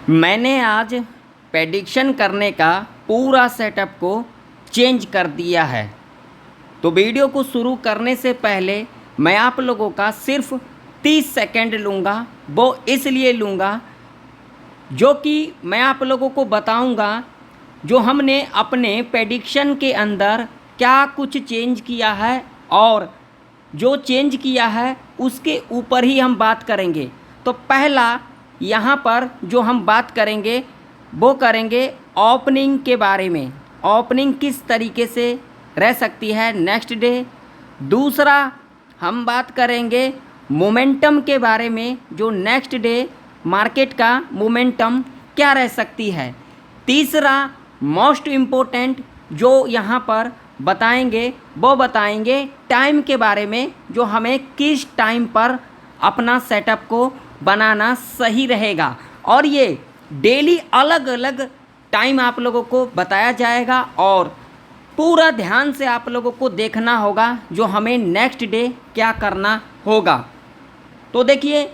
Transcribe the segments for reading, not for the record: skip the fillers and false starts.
मैंने आज प्रेडिक्शन करने का पूरा सेटअप को चेंज कर दिया है। तो वीडियो को शुरू करने से पहले मैं आप लोगों का सिर्फ 30 सेकंड लूँगा। वो इसलिए लूँगा जो कि मैं आप लोगों को बताऊँगा जो हमने अपने प्रेडिक्शन के अंदर क्या कुछ चेंज किया है, और जो चेंज किया है उसके ऊपर ही हम बात करेंगे। तो पहला यहाँ पर जो हम बात करेंगे वो करेंगे ओपनिंग के बारे में। ओपनिंग किस तरीके से रह सकती है नेक्स्ट डे। दूसरा हम बात करेंगे मोमेंटम के बारे में, जो नेक्स्ट डे मार्केट का मोमेंटम क्या रह सकती है। तीसरा मोस्ट इम्पोर्टेंट जो यहाँ पर बताएंगे वो बताएंगे टाइम के बारे में, जो हमें किस टाइम पर अपना सेटअप को बनाना सही रहेगा। और ये डेली अलग अलग टाइम आप लोगों को बताया जाएगा और पूरा ध्यान से आप लोगों को देखना होगा जो हमें नेक्स्ट डे क्या करना होगा। तो देखिए,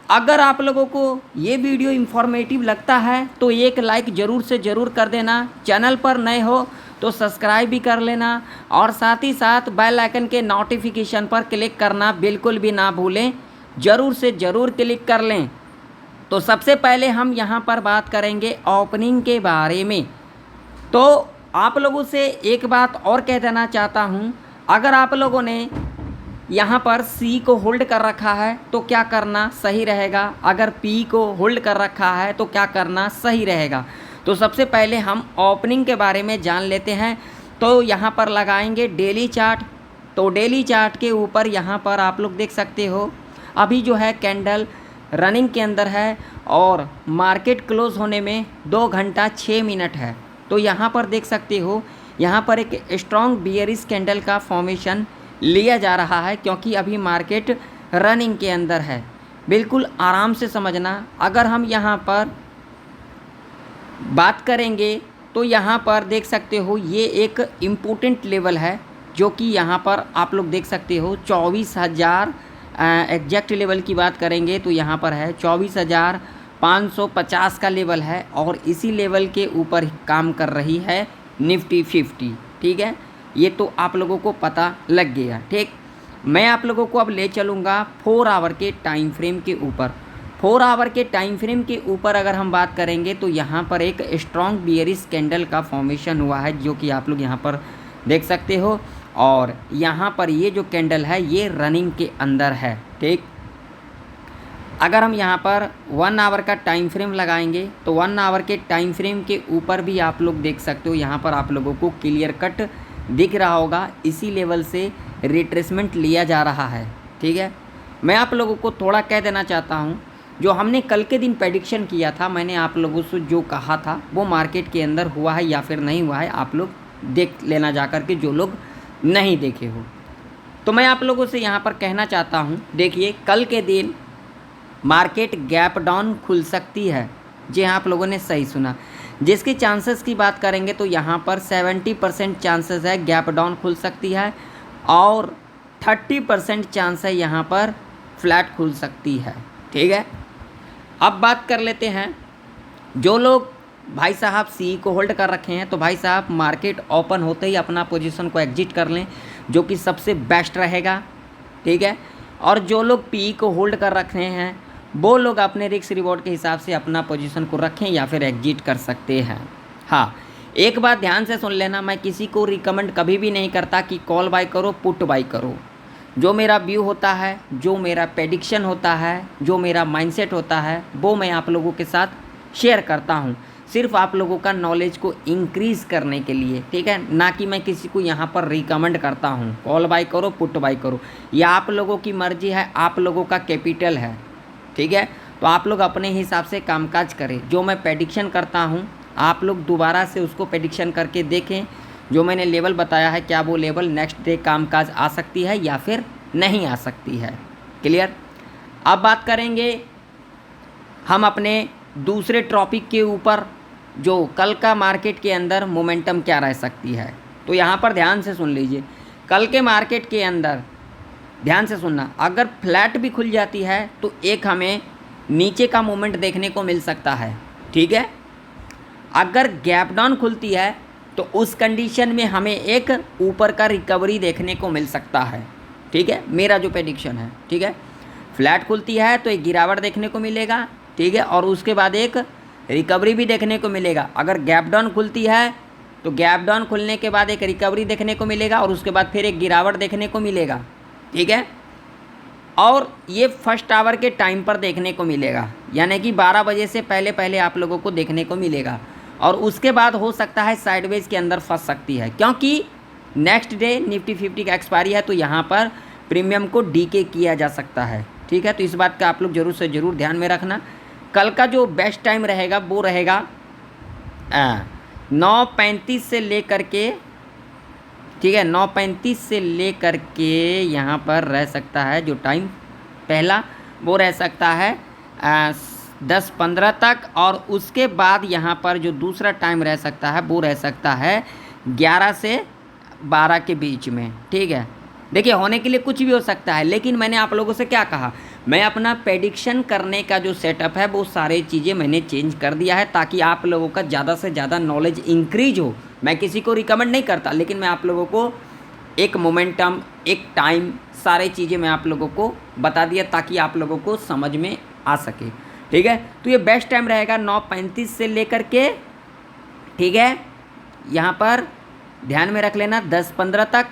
अगर आप लोगों को ये वीडियो इन्फॉर्मेटिव लगता है तो एक लाइक ज़रूर से ज़रूर कर देना। चैनल पर नए हो तो सब्सक्राइब भी कर लेना और साथ ही साथ बेल आइकन के नोटिफिकेशन पर क्लिक करना बिल्कुल भी ना भूलें, ज़रूर से ज़रूर क्लिक कर लें। तो सबसे पहले हम यहाँ पर बात करेंगे ओपनिंग के बारे में। तो आप लोगों से एक बात और कह देना चाहता हूँ, अगर आप लोगों ने यहाँ पर सी को होल्ड कर रखा है तो क्या करना सही रहेगा, अगर पी को होल्ड कर रखा है तो क्या करना सही रहेगा। तो सबसे पहले हम ओपनिंग के बारे में जान लेते हैं। तो यहाँ पर लगाएंगे डेली चार्ट। तो डेली चार्ट के ऊपर यहाँ पर आप लोग देख सकते हो अभी जो है कैंडल रनिंग के अंदर है और मार्केट क्लोज होने में 2 घंटा 6 मिनट है। तो यहाँ पर देख सकते हो यहाँ पर एक स्ट्रॉन्ग बियरिश कैंडल का फॉर्मेशन लिया जा रहा है, क्योंकि अभी मार्केट रनिंग के अंदर है। बिल्कुल आराम से समझना। अगर हम यहाँ पर बात करेंगे तो यहाँ पर देख सकते हो ये एक इम्पोर्टेंट लेवल है, जो कि यहाँ पर आप लोग देख सकते हो 24,000 एग्जैक्ट लेवल की बात करेंगे तो यहाँ पर है 24,550 का लेवल है और इसी लेवल के ऊपर काम कर रही है निफ्टी 50। ठीक है, ये तो आप लोगों को पता लग गया। ठीक, मैं आप लोगों को अब ले चलूँगा 4 आवर के टाइम फ्रेम के ऊपर। 4 आवर के टाइम फ्रेम के ऊपर अगर हम बात करेंगे तो यहाँ पर एक स्ट्रॉन्ग बियरिश कैंडल का फॉर्मेशन हुआ है, जो कि आप लोग यहाँ पर देख सकते हो। और यहाँ पर ये जो कैंडल है ये रनिंग के अंदर है। ठीक, अगर हम यहाँ पर 1 आवर का टाइम फ्रेम लगाएंगे तो 1 आवर के टाइम फ्रेम के ऊपर भी आप लोग देख सकते हो, यहाँ पर आप लोगों को क्लियर कट दिख रहा होगा, इसी लेवल से रिट्रेसमेंट लिया जा रहा है। ठीक है, मैं आप लोगों को थोड़ा कह देना चाहता हूँ, जो हमने कल के दिन प्रेडिक्शन किया था, मैंने आप लोगों से जो कहा था वो मार्केट के अंदर हुआ है या फिर नहीं हुआ है, आप लोग देख लेना जा कर के, जो लोग नहीं देखे हो। तो मैं आप लोगों से यहाँ पर कहना चाहता हूँ, देखिए कल के दिन मार्केट गैप डाउन खुल सकती है। जी हाँ, आप लोगों ने सही सुना। जिसके चांसेस की बात करेंगे तो यहाँ पर 70% चांसेस है गैप डाउन खुल सकती है और 30% चांस है यहाँ पर फ्लैट खुल सकती है। ठीक है, अब बात कर लेते हैं जो लोग भाई साहब सी को होल्ड कर रखे हैं, तो भाई साहब मार्केट ओपन होते ही अपना पोजीशन को एग्जिट कर लें, जो कि सबसे बेस्ट रहेगा। ठीक है, और जो लोग पी को होल्ड कर रखे हैं वो लोग अपने रिस्क रिवॉर्ड के हिसाब से अपना पोजीशन को रखें या फिर एग्जिट कर सकते हैं। हाँ, एक बात ध्यान से सुन लेना, मैं किसी को रिकमेंड कभी भी नहीं करता कि कॉल बाय करो पुट बाय करो। जो मेरा व्यू होता है, जो मेरा प्रेडिक्शन होता है, जो मेरा माइंडसेट होता है, वो मैं आप लोगों के साथ शेयर करता हूँ, सिर्फ आप लोगों का नॉलेज को इंक्रीज़ करने के लिए। ठीक है, ना कि मैं किसी को यहाँ पर रिकमेंड करता हूँ कॉल बाय करो पुट बाय करो। यह आप लोगों की मर्जी है, आप लोगों का कैपिटल है। ठीक है, तो आप लोग अपने हिसाब से कामकाज करें। जो मैं प्रेडिक्शन करता हूँ आप लोग दोबारा से उसको प्रेडिक्शन करके देखें, जो मैंने लेवल बताया है क्या वो लेवल नेक्स्ट डे कामकाज आ सकती है या फिर नहीं आ सकती है। क्लियर। अब बात करेंगे हम अपने दूसरे टॉपिक के ऊपर, जो कल का मार्केट के अंदर मोमेंटम क्या रह सकती है। तो यहाँ पर ध्यान से सुन लीजिए, कल के मार्केट के अंदर ध्यान से सुनना, अगर फ्लैट भी खुल जाती है तो एक हमें नीचे का मूवमेंट देखने को मिल सकता है, ठीक है। अगर गैप डाउन खुलती है तो उस कंडीशन में हमें एक ऊपर का रिकवरी देखने को मिल सकता है, ठीक है, मेरा जो प्रेडिक्शन है, ठीक है। फ्लैट खुलती है तो एक गिरावट देखने को मिलेगा, ठीक है, और उसके बाद एक रिकवरी भी देखने को मिलेगा। अगर गैप डाउन खुलती है तो गैप डाउन खुलने के बाद एक रिकवरी देखने को मिलेगा और उसके बाद फिर एक गिरावट देखने को मिलेगा, ठीक है। और ये फर्स्ट आवर के टाइम पर देखने को मिलेगा, यानी कि 12 बजे से पहले पहले आप लोगों को देखने को मिलेगा। और उसके बाद हो सकता है साइडवेज के अंदर फंस सकती है, क्योंकि नेक्स्ट डे निफ्टी 50 का एक्सपायरी है, तो यहाँ पर प्रीमियम को डीके किया जा सकता है, ठीक है। तो इस बात का आप लोग ज़रूर से ज़रूर ध्यान में रखना। कल का जो बेस्ट टाइम रहेगा वो रहेगा 9:35 से लेकर के, ठीक है, 9:35 से लेकर के यहाँ पर रह सकता है जो टाइम पहला वो रह सकता है 10:15 तक। और उसके बाद यहाँ पर जो दूसरा टाइम रह सकता है वो रह सकता है 11 से 12 के बीच में, ठीक है। देखिए होने के लिए कुछ भी हो सकता है, लेकिन मैंने आप लोगों से क्या कहा, मैं अपना प्रेडिक्शन करने का जो सेटअप है वो सारी चीज़ें मैंने चेंज कर दिया है ताकि आप लोगों का ज़्यादा से ज़्यादा नॉलेज इंक्रीज हो। मैं किसी को रिकमेंड नहीं करता, लेकिन मैं आप लोगों को एक मोमेंटम, एक टाइम, सारी चीज़ें मैं आप लोगों को बता दिया ताकि आप लोगों को समझ में आ सके, ठीक है। तो ये बेस्ट टाइम रहेगा 9:35 से लेकर के, ठीक है, यहाँ पर ध्यान में रख लेना 10:15 तक।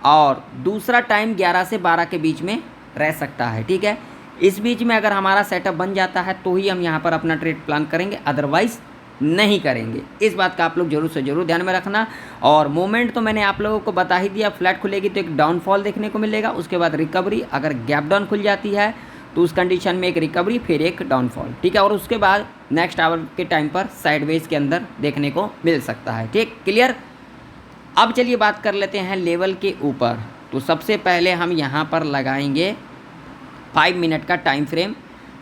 और दूसरा टाइम 11 से 12 के बीच में रह सकता है, ठीक है। इस बीच में अगर हमारा सेटअप बन जाता है तो ही हम यहाँ पर अपना ट्रेड प्लान करेंगे, अदरवाइज़ नहीं करेंगे। इस बात का आप लोग जरूर से ज़रूर ध्यान में रखना। और मोमेंट तो मैंने आप लोगों को बता ही दिया, फ्लैट खुलेगी तो एक डाउनफॉल देखने को मिलेगा, उसके बाद रिकवरी। अगर गैप डाउन खुल जाती है तो उस कंडीशन में एक रिकवरी फिर एक डाउनफॉल, ठीक है। और उसके बाद नेक्स्ट आवर के टाइम पर साइडवेज के अंदर देखने को मिल सकता है, ठीक, क्लियर। अब चलिए बात कर लेते हैं लेवल के ऊपर। तो सबसे पहले हम यहाँ पर लगाएंगे 5 मिनट का टाइम फ्रेम।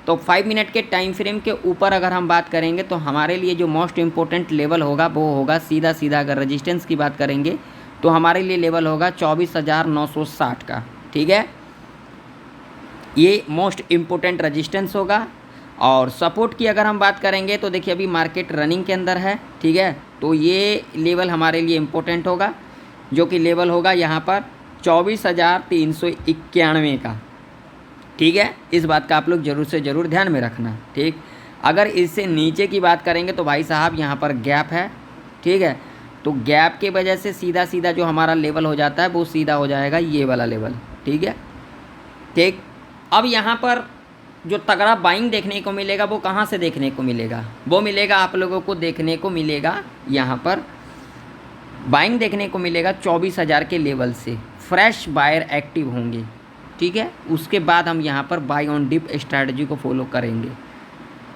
तो 5 मिनट के टाइम फ्रेम के ऊपर अगर हम बात करेंगे तो हमारे लिए जो मोस्ट इम्पोर्टेंट लेवल होगा वो होगा सीधा सीधा, अगर रजिस्टेंस की बात करेंगे तो हमारे लिए लेवल होगा 24,960 का, ठीक है। ये मोस्ट इम्पोर्टेंट रजिस्टेंस होगा। और सपोर्ट की अगर हम बात करेंगे तो देखिए अभी मार्केट रनिंग के अंदर है, ठीक है। तो ये लेवल हमारे लिए इम्पोर्टेंट होगा, जो कि लेवल होगा यहाँ पर 24,391 का, ठीक है। इस बात का आप लोग ज़रूर से ज़रूर ध्यान में रखना, ठीक। अगर इससे नीचे की बात करेंगे तो भाई साहब यहाँ पर गैप है, ठीक है। तो गैप की वजह से सीधा सीधा जो हमारा लेवल हो जाता है वो सीधा हो जाएगा ये वाला लेवल, ठीक है, ठीक। अब यहाँ पर जो तगड़ा बाइंग देखने को मिलेगा वो कहाँ से देखने को मिलेगा, वो मिलेगा आप लोगों को देखने को मिलेगा यहाँ पर बाइंग देखने को मिलेगा 24,000 के लेवल से। फ्रेश बायर एक्टिव होंगे, ठीक है। उसके बाद हम यहाँ पर बाय ऑन डिप स्ट्रैटेजी को फॉलो करेंगे,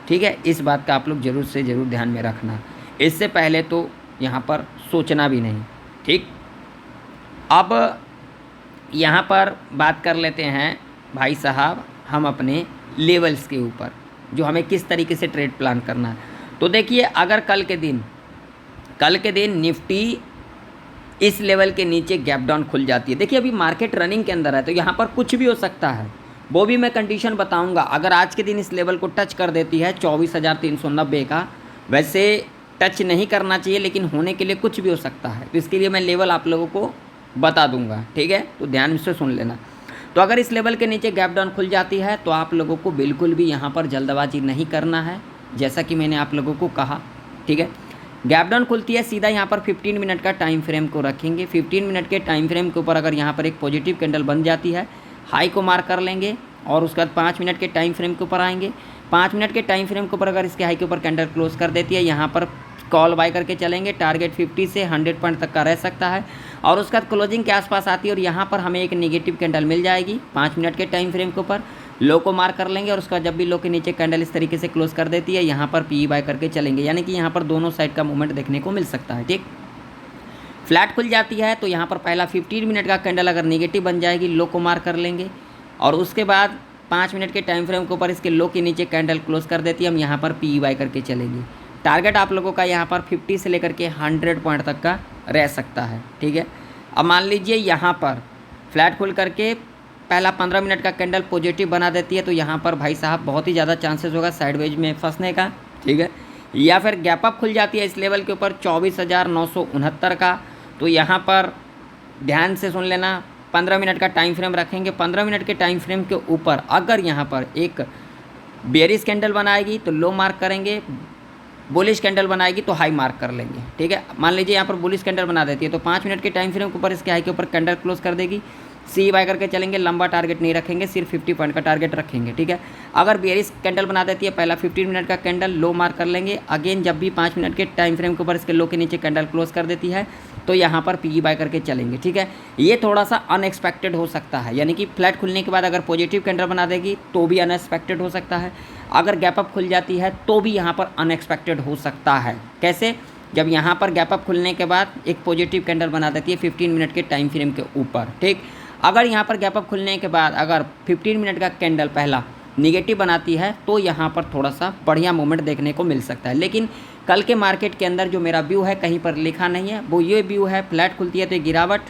ठीक है। इस बात का आप लोग ज़रूर से ज़रूर ध्यान में रखना, इससे पहले तो यहाँ पर सोचना भी नहीं, ठीक। अब यहाँ पर बात कर लेते हैं भाई साहब हम अपने लेवल्स के ऊपर, जो हमें किस तरीके से ट्रेड प्लान करना है। तो देखिए अगर कल के दिन निफ्टी इस लेवल के नीचे गैप डाउन खुल जाती है, देखिए अभी मार्केट रनिंग के अंदर है तो यहाँ पर कुछ भी हो सकता है, वो भी मैं कंडीशन बताऊंगा। अगर आज के दिन इस लेवल को टच कर देती है 24,390 का, वैसे टच नहीं करना चाहिए लेकिन होने के लिए कुछ भी हो सकता है, तो इसके लिए मैं लेवल आप लोगों को बता दूंगा, ठीक है। तो ध्यान से सुन लेना। तो अगर इस लेवल के नीचे गैप डाउन खुल जाती है तो आप लोगों को बिल्कुल भी यहाँ पर जल्दबाजी नहीं करना है, जैसा कि मैंने आप लोगों को कहा, ठीक है। गैप डाउन खुलती है सीधा यहाँ पर 15 मिनट का टाइम फ्रेम को रखेंगे। 15 मिनट के टाइम फ्रेम के ऊपर अगर यहाँ पर एक पॉजिटिव कैंडल बन जाती है, हाई को मार्क कर लेंगे और उसके बाद 5 मिनट के टाइम फ्रेम के ऊपर आएंगे। 5 मिनट के टाइम फ्रेम के ऊपर अगर इसके हाई के ऊपर कैंडल क्लोज कर देती है, यहाँ पर कॉल बाय करके चलेंगे। टारगेट 50 से 100 पॉइंट तक का रह सकता है और उसके बाद क्लोजिंग के आसपास आती है और यहाँ पर हमें एक नेगेटिव कैंडल मिल जाएगी 5 मिनट के टाइम फ्रेम के ऊपर। लो को मार्क कर लेंगे और उसका जब भी लो के नीचे कैंडल इस तरीके से क्लोज कर देती है, यहाँ पर पी बाय करके चलेंगे, यानी कि यहाँ पर दोनों साइड का मूवमेंट देखने को मिल सकता है, ठीक। फ्लैट खुल जाती है तो यहाँ पर पहला 15 मिनट का कैंडल अगर नेगेटिव बन जाएगी, लो को मार्क कर लेंगे और उसके बाद 5 मिनट के टाइम फ्रेम के ऊपर इसके लो के नीचे कैंडल क्लोज कर देती है, हम यहाँ पर पी बाय करके चलेंगे। टारगेट आप लोगों का यहाँ पर 50 से लेकर के 100 पॉइंट तक का रह सकता है, ठीक है। अब मान लीजिए यहाँ पर फ्लैट खुल करके पहला 15 मिनट का कैंडल पॉजिटिव बना देती है तो यहाँ पर भाई साहब बहुत ही ज़्यादा चांसेस होगा साइडवेज में फंसने का, ठीक है। या फिर गैप अप खुल जाती है इस लेवल के ऊपर 24,969 का, तो यहाँ पर ध्यान से सुन लेना, 15 मिनट का टाइम फ्रेम रखेंगे। 15 मिनट के टाइम फ्रेम के ऊपर अगर यहाँ पर एक बेयरिश कैंडल बनाएगी तो लो मार्क करेंगे, बुलिश कैंडल बनाएगी तो हाई मार्क कर लेंगे, ठीक है। मान लीजिए यहाँ पर बुलिश कैंडल बना देती है तो 5 मिनट के टाइम फ्रेम के ऊपर इसके हाई के ऊपर कैंडल क्लोज कर देगी, सी बाय करके चलेंगे, लंबा टारगेट नहीं रखेंगे, सिर्फ 50 पॉइंट का टारगेट रखेंगे, ठीक है। अगर बेयरिश कैंडल बना देती है, पहला 15 मिनट का कैंडल लो मार्क कर लेंगे। अगेन जब भी 5 मिनट के टाइम फ्रेम के ऊपर इसके लो के नीचे कैंडल क्लोज कर देती है तो यहाँ पर पी बाय करके चलेंगे, ठीक है। ये थोड़ा सा अनएक्सपेक्टेड हो सकता है, यानी कि फ्लैट खुलने के बाद अगर पॉजिटिव कैंडल बना देगी तो भी अनएक्सपेक्टेड हो सकता है, अगर गैप अप खुल जाती है तो भी यहाँ पर अनएक्सपेक्टेड हो सकता है। कैसे? जब यहाँ पर गैप अप खुलने के बाद एक पॉजिटिव कैंडल बना देती है 15 मिनट के टाइम फ्रेम के ऊपर, ठीक। अगर यहाँ पर गैप अप खुलने के बाद अगर 15 मिनट का कैंडल पहला निगेटिव बनाती है तो यहाँ पर थोड़ा सा बढ़िया मूवमेंट देखने को मिल सकता है। लेकिन कल के मार्केट के अंदर जो मेरा व्यू है कहीं पर लिखा नहीं है, वो ये व्यू है, फ्लैट खुलती है तो एक गिरावट,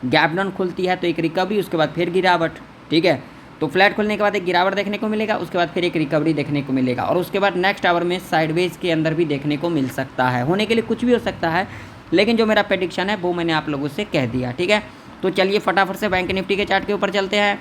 गैप डाउन खुलती है तो एक रिकवरी, उसके बाद फिर गिरावट, ठीक है। तो फ्लैट खुलने के बाद एक गिरावट देखने को मिलेगा, उसके बाद फिर एक रिकवरी देखने को मिलेगा, और उसके बाद नेक्स्ट आवर में साइडवेज के अंदर भी देखने को मिल सकता है। होने के लिए कुछ भी हो सकता है, लेकिन जो मेरा प्रेडिक्शन है वो मैंने आप लोगों से कह दिया, ठीक है। तो चलिए फटाफट से बैंक निफ्टी के चार्ट के ऊपर चलते हैं।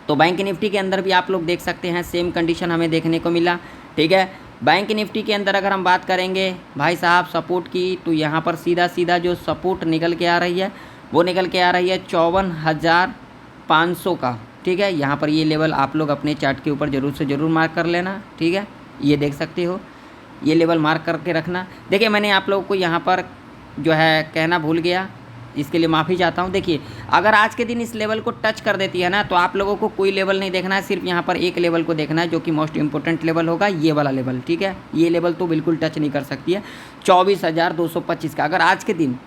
तो बैंक निफ्टी के अंदर भी आप लोग देख सकते हैं सेम कंडीशन हमें देखने को मिला, ठीक है। बैंक निफ्टी के अंदर अगर हम बात करेंगे भाई साहब सपोर्ट की, तो यहाँ पर सीधा सीधा जो सपोर्ट निकल के आ रही है वो निकल के आ रही है 54,500 का, ठीक है। यहाँ पर ये लेवल आप लोग अपने चार्ट के ऊपर ज़रूर से ज़रूर मार्क कर लेना, ठीक है। ये देख सकते हो, ये लेवल मार्क करके रखना। देखिए मैंने आप लोगों को यहाँ पर जो है कहना भूल गया, इसके लिए माफ़ी चाहता हूँ। देखिए अगर आज के दिन इस लेवल को टच कर देती है ना तो आप लोगों को कोई लेवल नहीं देखना है, सिर्फ यहाँ पर एक लेवल को देखना है जो कि मोस्ट इंपॉर्टेंट लेवल होगा, ये वाला लेवल, ठीक है। ये लेवल तो बिल्कुल टच नहीं कर सकती है 24,225 का। अगर आज के दिन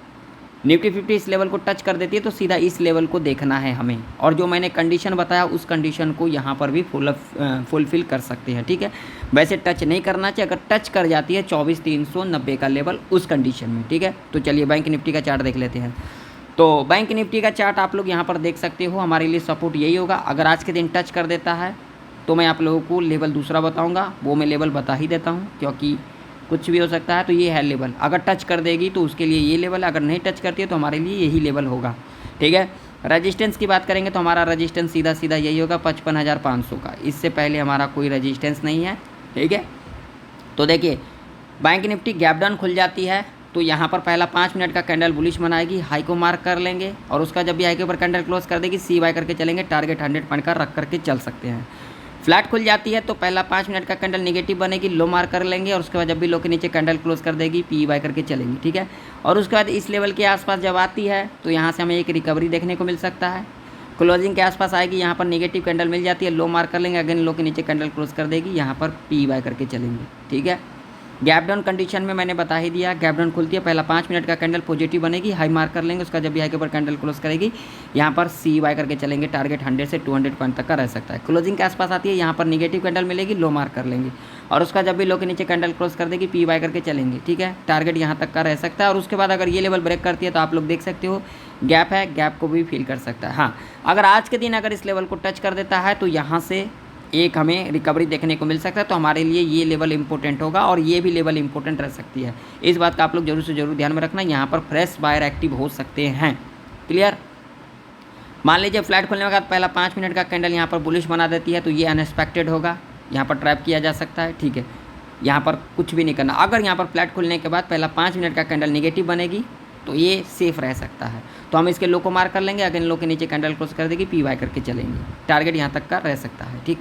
निफ्टी 50 इस लेवल को टच कर देती है तो सीधा इस लेवल को देखना है हमें, और जो मैंने कंडीशन बताया उस कंडीशन को यहाँ पर भी फुलफिल कर सकते हैं, ठीक है। वैसे टच नहीं करना चाहिए, अगर टच कर जाती है 24,390 का लेवल उस कंडीशन में, ठीक है। तो चलिए बैंक निफ्टी का चार्ट देख लेते हैं। तो बैंक निफ्टी का चार्ट आप लोग यहाँ पर देख सकते हो, हमारे लिए सपोर्ट यही होगा। अगर आज के दिन टच कर देता है तो मैं आप लोगों को लेवल दूसरा बताऊँगा, वो मैं लेवल बता ही देता हूँ क्योंकि कुछ भी हो सकता है। तो ये है लेवल, अगर टच कर देगी तो उसके लिए ये लेवल, अगर नहीं टच करती है तो हमारे लिए यही लेवल होगा, ठीक है। रजिस्टेंस की बात करेंगे तो हमारा रजिस्टेंस सीधा सीधा यही होगा 55,500 का, इससे पहले हमारा कोई रजिस्टेंस नहीं है, ठीक है। तो देखिए बैंक निफ्टी गैप डाउन खुल जाती है तो यहाँ पर पहला 5 मिनट का कैंडल बुलिश बनाएगी, हाई को मार्क कर लेंगे, और उसका जब भी हाई के ऊपर कैंडल क्लोज कर देगी सी बाय करके चलेंगे, टारगेट 100 पॉइंट का रख करके चल सकते हैं। फ्लैट खुल जाती है तो पहला 5 मिनट का कैंडल नेगेटिव बनेगी, लो मार्क कर लेंगे, और उसके बाद जब भी लो के नीचे कैंडल क्लोज कर देगी पी बाय करके चलेंगी, ठीक है। और उसके बाद इस लेवल के आसपास जब आती है तो यहाँ से हमें एक रिकवरी देखने को मिल सकता है, क्लोजिंग के आसपास आएगी, यहाँ पर नेगेटिव कैंडल मिल जाती है, लो मार्क कर लेंगे, अगेन लो के नीचे कैंडल क्लोज कर देगी, यहाँ पर पी बाय करके चलेंगे, ठीक है। गैप डाउन कंडीशन में मैंने बता ही दिया, गैप डाउन खुलती है, पहला 5 मिनट का कैंडल पॉजिटिव बनेगी, हाई मार्क कर लेंगे, उसका जब भी हाई के ऊपर कैंडल क्लोज करेगी यहाँ पर सी बाय करके चलेंगे, टारगेट 100 से 200 पॉइंट तक का रह सकता है। क्लोजिंग के आसपास आती है, यहाँ पर नेगेटिव कैंडल मिलेगी, लो मार्क कर लेंगे, और उसका जब भी लो के नीचे कैंडल क्लोज कर देगी पी बाय करके चलेंगे, ठीक है। टारगेट यहाँ तक का रह सकता है, और उसके बाद अगर ये लेवल ब्रेक करती है तो आप लोग देख सकते हो गैप है, गैप को भी फील कर सकता है। हाँ, अगर आज के दिन अगर इस लेवल को टच कर देता है तो यहाँ से एक हमें रिकवरी देखने को मिल सकता है, तो हमारे लिए ये लेवल इंपॉर्टेंट होगा, और ये भी लेवल इंपॉर्टेंट रह सकती है। इस बात का आप लोग जरूर से जरूर ध्यान में रखना, यहाँ पर फ्रेश बायर एक्टिव हो सकते हैं, क्लियर। मान लीजिए फ्लैट खुलने के बाद पहला 5 मिनट का कैंडल यहाँ पर बुलिश बना देती है तो ये अनएक्सपेक्टेड होगा, यहाँ पर ट्रैप किया जा सकता है, ठीक है। यहाँ पर कुछ भी नहीं करना। अगर यहाँ पर फ्लैट खुलने के बाद पहला 5 मिनट का कैंडल निगेटिव बनेगी तो ये सेफ रह सकता है, तो हम इसके लो को मार्क कर लेंगे, अगेन लो के नीचे कैंडल क्लोज कर देगी, पी वाई करके चलेंगे, टारगेट यहाँ तक का रह सकता है, ठीक।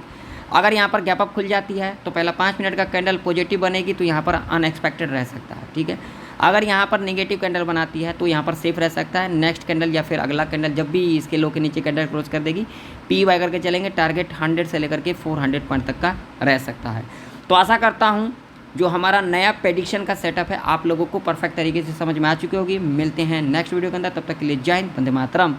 अगर यहाँ पर गैप अप खुल जाती है तो पहला 5 मिनट का कैंडल पॉजिटिव बनेगी तो यहाँ पर अनएक्सपेक्टेड रह सकता है, ठीक है। अगर यहाँ पर नेगेटिव कैंडल बनाती है तो यहाँ पर सेफ रह सकता है, नेक्स्ट कैंडल या फिर अगला कैंडल जब भी इसके लो के नीचे कैंडल क्लोज कर देगी पी वाई करके चलेंगे, टारगेट 100 से लेकर के 400 पॉइंट तक का रह सकता है। तो आशा करता हूँ जो हमारा नया प्रेडिक्शन का सेटअप है आप लोगों को परफेक्ट तरीके से समझ में आ चुकी होगी। मिलते हैं नेक्स्ट वीडियो के अंदर, तब तक के लिए जय हिंद, वंदे मातरम।